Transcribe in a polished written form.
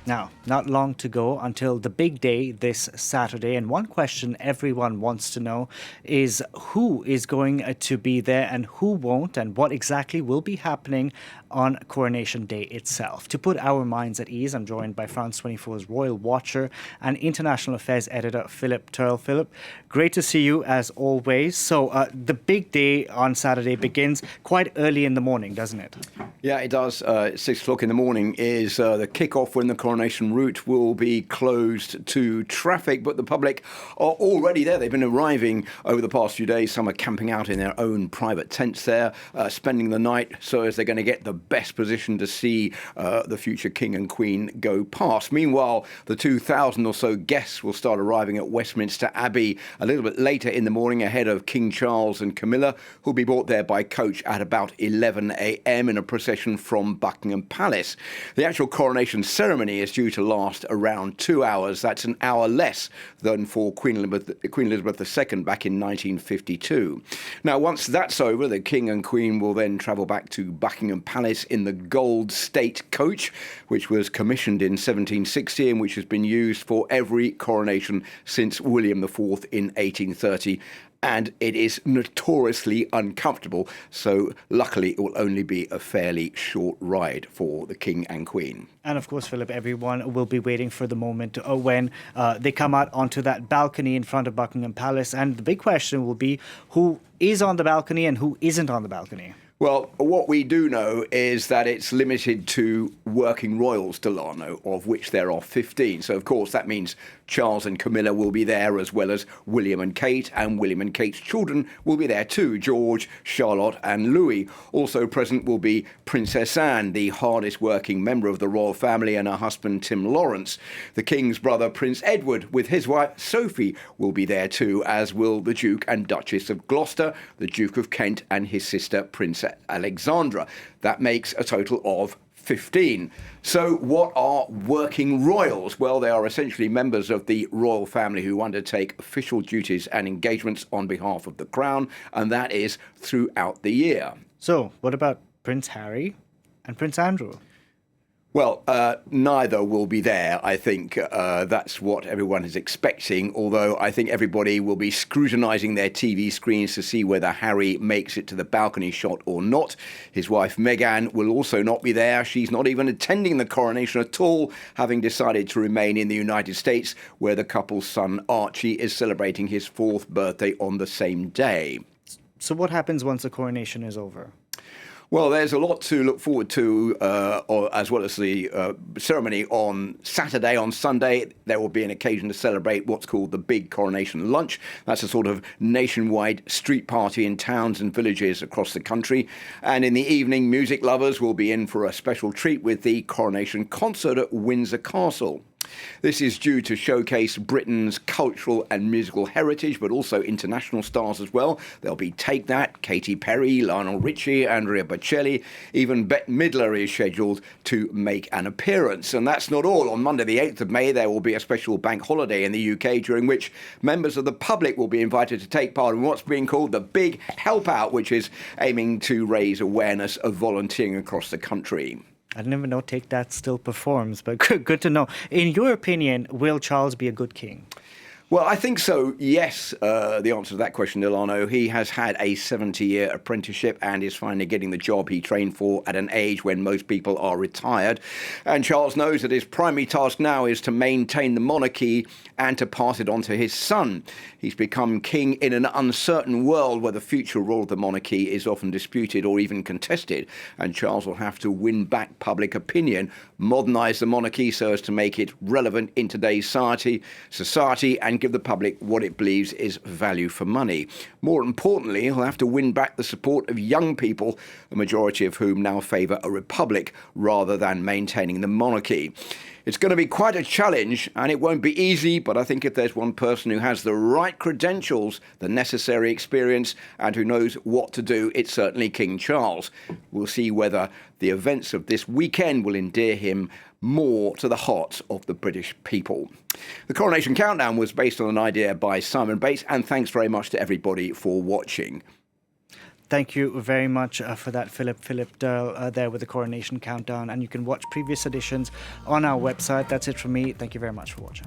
Now, not long to go until the big day this Saturday, and one question everyone wants to know is who is going to be there and who won't, and what exactly will be happening on Coronation Day itself. To put our minds at ease, I'm joined by France 24's Royal Watcher and International Affairs Editor Philip Turle. Philip, great to see you as always. So, the big day on Saturday begins quite early in the morning, doesn't it? Yeah, it does. 6 o'clock in the morning is the kick-off when the coronation route will be closed to traffic, but the public are already there. They've been arriving over the past few days. Some are camping out in their own private tents there, spending the night so as they're going to get the best position to see the future King and Queen go past. Meanwhile, the 2,000 or so guests will start arriving at Westminster Abbey a little bit later in the morning ahead of King Charles and Camilla, who'll be brought there by coach at about 11 a.m. in a procession from Buckingham Palace. The actual coronation ceremony is due to last around 2 hours. That's an hour less than for Queen Elizabeth II back in 1952. Now, once that's over, the King and Queen will then travel back to Buckingham Palace in the Gold State coach, which was commissioned in 1760 and which has been used for every coronation since William IV in 1830. And it is notoriously uncomfortable, so luckily it will only be a fairly short ride for the King and Queen. And of course, Philip, everyone will be waiting for the moment when they come out onto that balcony in front of Buckingham Palace. And the big question will be who is on the balcony and who isn't on the balcony. Well, what we do know is that it's limited to working royals, Delano, of which there are 15. So, of course, that means Charles and Camilla will be there, as well as William and Kate, and William and Kate's children will be there too, George, Charlotte and Louis. Also present will be Princess Anne, the hardest working member of the royal family, and her husband Tim Lawrence. The King's brother, Prince Edward, with his wife Sophie, will be there too, as will the Duke and Duchess of Gloucester, the Duke of Kent and his sister Princess Alexandra. That makes a total of 15. So what are working royals? Well, they are essentially members of the royal family who undertake official duties and engagements on behalf of the crown, and that is throughout the year. So what about Prince Harry and Prince Andrew? Well, neither will be there, I think. That's what everyone is expecting, although I think everybody will be scrutinising their TV screens to see whether Harry makes it to the balcony shot or not. His wife Meghan will also not be there. She's not even attending the coronation at all, having decided to remain in the United States, where the couple's son Archie is celebrating his 4th birthday on the same day. So what happens once the coronation is over? Well, there's a lot to look forward to, as well as the ceremony on Saturday. On Sunday, there will be an occasion to celebrate what's called the Big Coronation Lunch. That's a sort of nationwide street party in towns and villages across the country. And in the evening, music lovers will be in for a special treat with the Coronation Concert at Windsor Castle. This is due to showcase Britain's cultural and musical heritage, but also international stars as well. There'll be Take That, Katy Perry, Lionel Richie, Andrea Bocelli. Even Bette Midler is scheduled to make an appearance. And that's not all. On Monday, the 8th of May, there will be a special bank holiday in the UK during which members of the public will be invited to take part in what's being called the Big Help Out, which is aiming to raise awareness of volunteering across the country. I didn't even know Take That still performs, but good to know. In your opinion, will Charles be a good king? Well, I think so, yes. The answer to that question, Delano. He has had a 70-year apprenticeship and is finally getting the job he trained for at an age when most people are retired. And Charles knows that his primary task now is to maintain the monarchy and to pass it on to his son. He's become king in an uncertain world where the future role of the monarchy is often disputed or even contested. And Charles will have to win back public opinion, modernise the monarchy so as to make it relevant in today's society and give the public what it believes is value for money. More importantly, he'll have to win back the support of young people, a majority of whom now favour a republic rather than maintaining the monarchy. It's going to be quite a challenge, and it won't be easy, but I think if there's one person who has the right credentials, the necessary experience, and who knows what to do, it's certainly King Charles. We'll see whether the events of this weekend will endear him more to the hearts of the British people. The Coronation Countdown was based on an idea by Simon Bates, and thanks very much to everybody for watching. Thank you very much for that, Philip. Philip Turle there with the Coronation Countdown. And you can watch previous editions on our website. That's it from me. Thank you very much for watching.